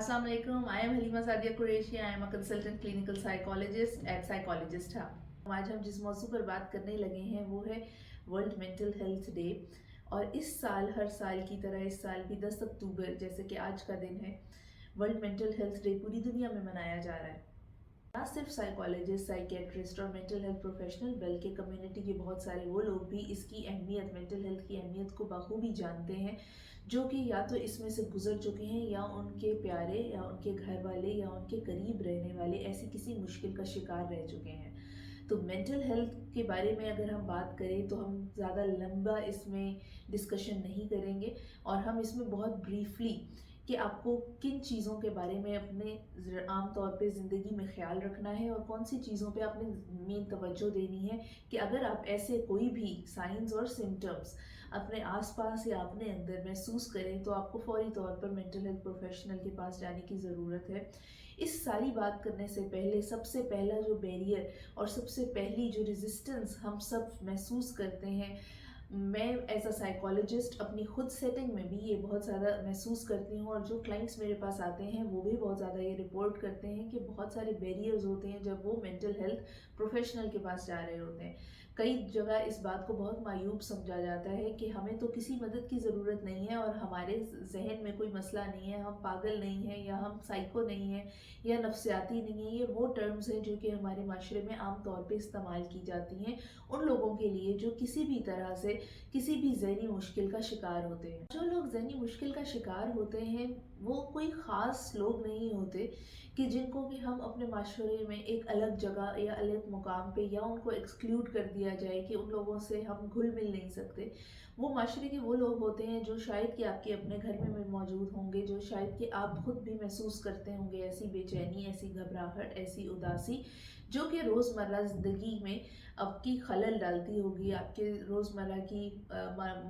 Assalamu alaikum. I am Halima Sadia Qureshi. I am a consultant clinical psychologist at Psychologist Hub. आज हम जिस मौजू पर बात करने लगे हैं वो है वर्ल्ड मेंटल हेल्थ डे। और इस साल हर साल की तरह इस साल भी 10 अक्टूबर जैसे कि आज का दिन है, वर्ल्ड मेंटल हेल्थ डे पूरी दुनिया में मनाया जा रहा है। ना सिर्फ साइकोलॉजिस्ट, साइकेट्रिस्ट और मेंटल हेल्थ प्रोफेशनल बल्कि कम्युनिटी के बहुत सारे वो लोग भी इसकी अहमियत, मेंटल हेल्थ की अहमियत को बखूबी जानते हैं, जो कि या तो इसमें से गुजर चुके हैं या उनके प्यारे या उनके घर वाले या उनके करीब रहने वाले ऐसी किसी मुश्किल का शिकार रह चुके हैं। तो मेंटल हेल्थ के बारे में अगर हम बात करें तो हम ज़्यादा लंबा इसमें डिस्कशन नहीं करेंगे और हम इसमें बहुत ब्रीफली कि आपको किन चीज़ों के बारे में अपने आम तौर पे ज़िंदगी में ख्याल रखना है और कौन सी चीज़ों पे आपने मेन तवज्जो देनी है कि अगर आप ऐसे कोई भी साइंस और सिम्टम्स अपने आसपास या अपने अंदर महसूस करें तो आपको फौरी तौर पर मेंटल हेल्थ प्रोफेशनल के पास जाने की ज़रूरत है। इस सारी बात करने से पहले सबसे पहला जो बैरियर और सबसे पहली जो रेजिस्टेंस हम सब महसूस करते हैं, मैं एज अ साइकोलॉजिस्ट अपनी खुद सेटिंग में भी ये बहुत ज़्यादा महसूस करती हूँ और जो क्लाइंट्स मेरे पास आते हैं वो भी बहुत ज़्यादा ये रिपोर्ट करते हैं कि बहुत सारे बैरियर्स होते हैं जब वो मेंटल हेल्थ प्रोफेशनल के पास जा रहे होते हैं। कई जगह इस बात को बहुत मायूब समझा जाता है कि हमें तो किसी मदद की ज़रूरत नहीं है और हमारे जहन में कोई मसला नहीं है, हम पागल नहीं हैं या हम साइको नहीं हैं या नफ्सियाती नहीं है। ये वो टर्म्स हैं जो कि हमारे माशरे में आम तौर पे इस्तेमाल की जाती हैं उन लोगों के लिए जो किसी भी तरह से किसी भी ज़हनी मुश्किल का शिकार होते हैं। जो लोग ज़हनी मुश्किल का शिकार होते हैं वो कोई ख़ास लोग नहीं होते कि जिनको कि हम अपने माशरे में एक अलग जगह या अलग मुकाम पे या उनको एक्सक्लूड कर दिया जाए कि उन लोगों से हम घुल मिल नहीं सकते। वो माशरे के वो लोग होते हैं जो शायद कि आपके अपने घर में भी मौजूद होंगे, जो शायद कि आप खुद भी महसूस करते होंगे ऐसी बेचैनी, ऐसी घबराहट, ऐसी उदासी जो कि रोज़मर्रा ज़िंदगी में आपकी खलल डालती होगी, आपके रोज़मर्रा की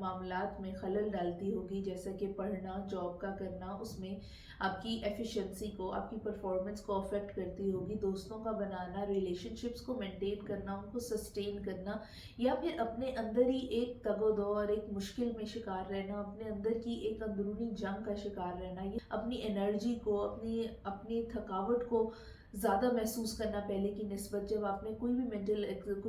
मामलात में खलल डालती होगी, जैसे कि पढ़ना, जॉब का करना, उसमें आपकी एफिशिएंसी को, आपकी परफॉर्मेंस को अफेक्ट करती होगी, दोस्तों का बनाना, रिलेशनशिप्स को मेंटेन करना, उनको सस्टेन करना या फिर अपने अंदर ही एक तगोदो और एक मुश्किल में शिकार रहना, अपने अंदर की एक अंदरूनी जंग का शिकार रहना, ये अपनी एनर्जी को, अपनी अपनी थकावट को ज़्यादा महसूस करना पहले की निस्बत, जब आपने कोई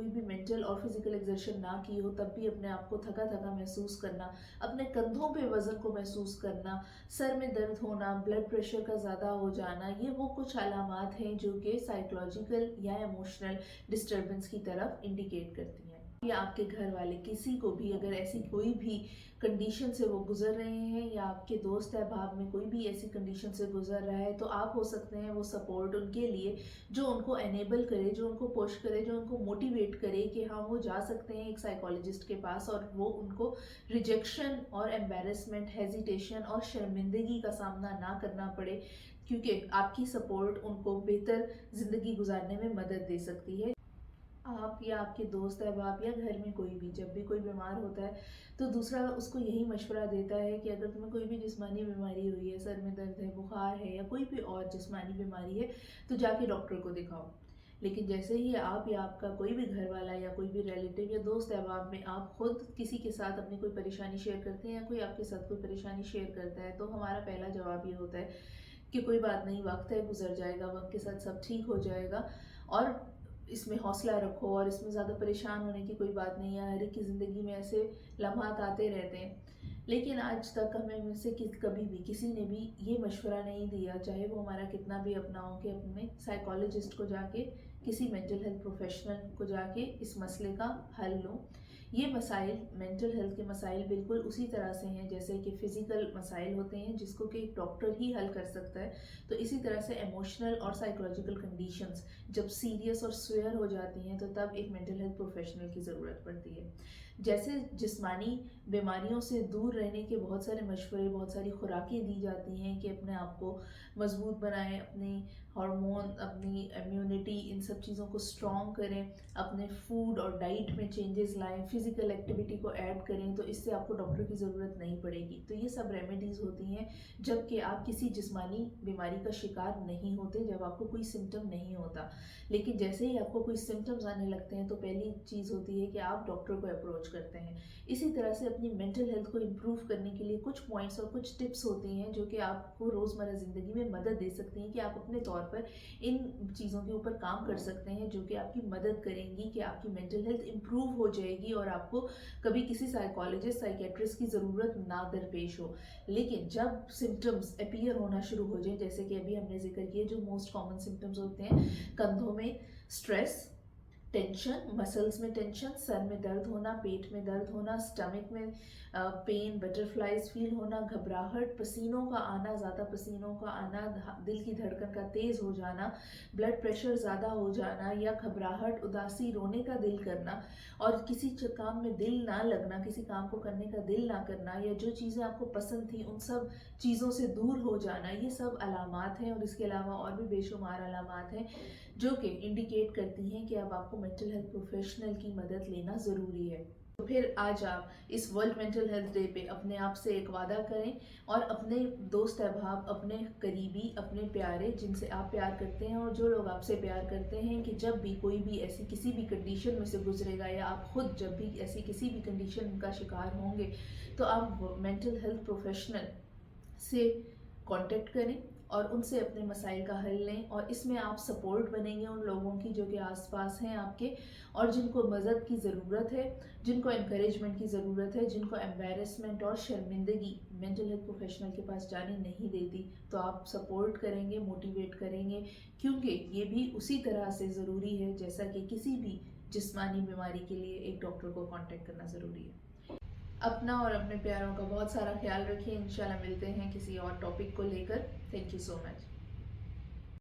भी मेंटल और फिजिकल एक्सर्शन ना की हो तब भी अपने आप को थका थका महसूस करना, अपने कंधों पे वज़न को महसूस करना, सर में दर्द होना, ब्लड प्रेशर का ज़्यादा हो जाना, ये वो कुछ अलामात हैं जो कि साइकोलॉजिकल या इमोशनल डिस्टर्बेंस की तरफ इंडिकेट करती हैं। या आपके घर वाले किसी को भी अगर ऐसी कोई भी कंडीशन से वो गुजर रहे हैं या आपके दोस्त अहबाब में कोई भी ऐसी कंडीशन से गुजर रहा है तो आप हो सकते हैं वो सपोर्ट उनके लिए जो उनको एनेबल करे, जो उनको पुश करे, जो उनको मोटिवेट करे कि हाँ वो जा सकते हैं एक साइकोलॉजिस्ट के पास और वो उनको रिजेक्शन और एम्बेरसमेंट, हेजिटेशन और शर्मिंदगी का सामना ना करना पड़े, क्योंकि आपकी सपोर्ट उनको बेहतर ज़िंदगी गुजारने में मदद दे सकती है। आप या आपके दोस्त अहबाब या घर में कोई भी जब भी कोई बीमार होता है तो दूसरा उसको यही मशवरा देता है कि अगर तुम्हें कोई भी जिस्मानी बीमारी हुई है, सर में दर्द है, बुखार है या कोई भी और जिस्मानी बीमारी है तो जाके डॉक्टर को दिखाओ। लेकिन जैसे ही आप या आपका कोई भी घर वाला या कोई भी रिलेटिव या दोस्त अहबाब में आप खुद किसी के साथ अपनी कोई परेशानी शेयर करते हैं या कोई आपके साथ कोई परेशानी शेयर करता है तो हमारा पहला जवाब ये होता है कि कोई बात नहीं, वक्त है, गुजर जाएगा, वक्त के साथ सब ठीक हो जाएगा और इसमें हौसला रखो और इसमें ज़्यादा परेशान होने की कोई बात नहीं है। हर एक की ज़िंदगी में ऐसे लम्हात आते रहते हैं। लेकिन आज तक हमें में से कभी भी किसी ने भी ये मशवरा नहीं दिया, चाहे वो हमारा कितना भी अपना हो, कि अपने साइकोलॉजिस्ट को जाके, किसी मेंटल हेल्थ प्रोफेशनल को जाके इस मसले का हल लो। ये मसाइल, मेंटल हेल्थ के मसाइल बिल्कुल उसी तरह से हैं जैसे कि फ़िज़िकल मसाइल होते हैं जिसको कि एक डॉक्टर ही हल कर सकता है। तो इसी तरह से इमोशनल और साइकोलॉजिकल कंडीशंस जब सीरियस और स्वेयर हो जाती हैं तो तब एक मेंटल हेल्थ प्रोफेशनल की ज़रूरत पड़ती है। जैसे जिस्मानी बीमारियों से दूर रहने के बहुत सारे मशवरे, बहुत सारी खुराकें दी जाती हैं कि अपने आप को मजबूत बनाएं, अपनी हार्मोन, अपनी इम्यूनिटी, इन सब चीज़ों को स्ट्रॉन्ग करें, अपने फूड और डाइट में चेंजेस लाएं, फिज़िकल एक्टिविटी को ऐड करें तो इससे आपको डॉक्टर की ज़रूरत नहीं पड़ेगी। तो ये सब रेमेडीज़ होती हैं जबकि आप किसी जिस्मानी बीमारी का शिकार नहीं होते, जब आपको कोई सिम्टम नहीं होता। लेकिन जैसे ही आपको कोई सिम्टम्स आने लगते हैं तो पहली चीज़ होती है कि आप डॉक्टर को अप्रोच अप्रोच करते हैं। इसी तरह से अपनी मेंटल हेल्थ को इम्प्रूव करने के लिए कुछ पॉइंट्स और कुछ टिप्स होती हैं जो कि आपको रोज़मर्रा ज़िंदगी में मदद दे सकती हैं कि आप अपने तौर पर इन चीज़ों के ऊपर काम कर सकते हैं, जो कि आपकी मदद करेंगी कि आपकी मेंटल हेल्थ इम्प्रूव हो जाएगी और आपको कभी किसी साइकोलॉजिस्ट साइकेट्रिस्ट की ज़रूरत ना दरपेश हो। लेकिन जब सिम्टम्स अपीयर होना शुरू हो जाए, जैसे कि अभी हमने जिक्र किया, जो मोस्ट कॉमन सिम्टम्स होते हैं, कंधों में स्ट्रेस, टेंशन, मसल्स में टेंशन, सर में दर्द होना, पेट में दर्द होना, स्टमक में पेन, बटरफ्लाइज फील होना, घबराहट, पसीनों का आना, ज़्यादा पसीनों का आना, दिल की धड़कन का तेज़ हो जाना, ब्लड प्रेशर ज़्यादा हो जाना या घबराहट, उदासी, रोने का दिल करना और किसी काम में दिल ना लगना, किसी काम को करने का दिल ना करना या जो चीज़ें आपको पसंद थी उन सब चीज़ों से दूर हो जाना, ये सब अलामात हैं। और इसके अलावा और भी बेशुमार अलामात हैं जो कि इंडिकेट करती हैं कि अब आपको मेंटल हेल्थ प्रोफेशनल की मदद लेना ज़रूरी है। तो फिर आज आप इस वर्ल्ड मेंटल हेल्थ डे पे अपने आप से एक वादा करें और अपने दोस्त अहबाब, अपने करीबी, अपने प्यारे जिनसे आप प्यार करते हैं और जो लोग आपसे प्यार करते हैं कि जब भी कोई भी ऐसी किसी भी कंडीशन में से गुजरेगा या आप खुद जब भी ऐसी किसी भी कंडीशन का शिकार होंगे तो आप मेंटल हेल्थ प्रोफेशनल से कांटेक्ट करें और उनसे अपने मसाइल का हल लें। और इसमें आप सपोर्ट बनेंगे उन लोगों की जो कि आसपास हैं आपके और जिनको मदद की ज़रूरत है, जिनको एनकरेजमेंट की ज़रूरत है, जिनको एम्बेरसमेंट और शर्मिंदगी मेंटल हेल्थ प्रोफेशनल के पास जाने नहीं देती। तो आप सपोर्ट करेंगे, मोटिवेट करेंगे, क्योंकि ये भी उसी तरह से ज़रूरी है जैसा कि किसी भी जिस्मानी बीमारी के लिए एक डॉक्टर को कांटेक्ट करना ज़रूरी है। अपना और अपने प्यारों का बहुत सारा ख्याल रखिए। इंशाल्लाह मिलते हैं किसी और टॉपिक को लेकर। Thank you so much.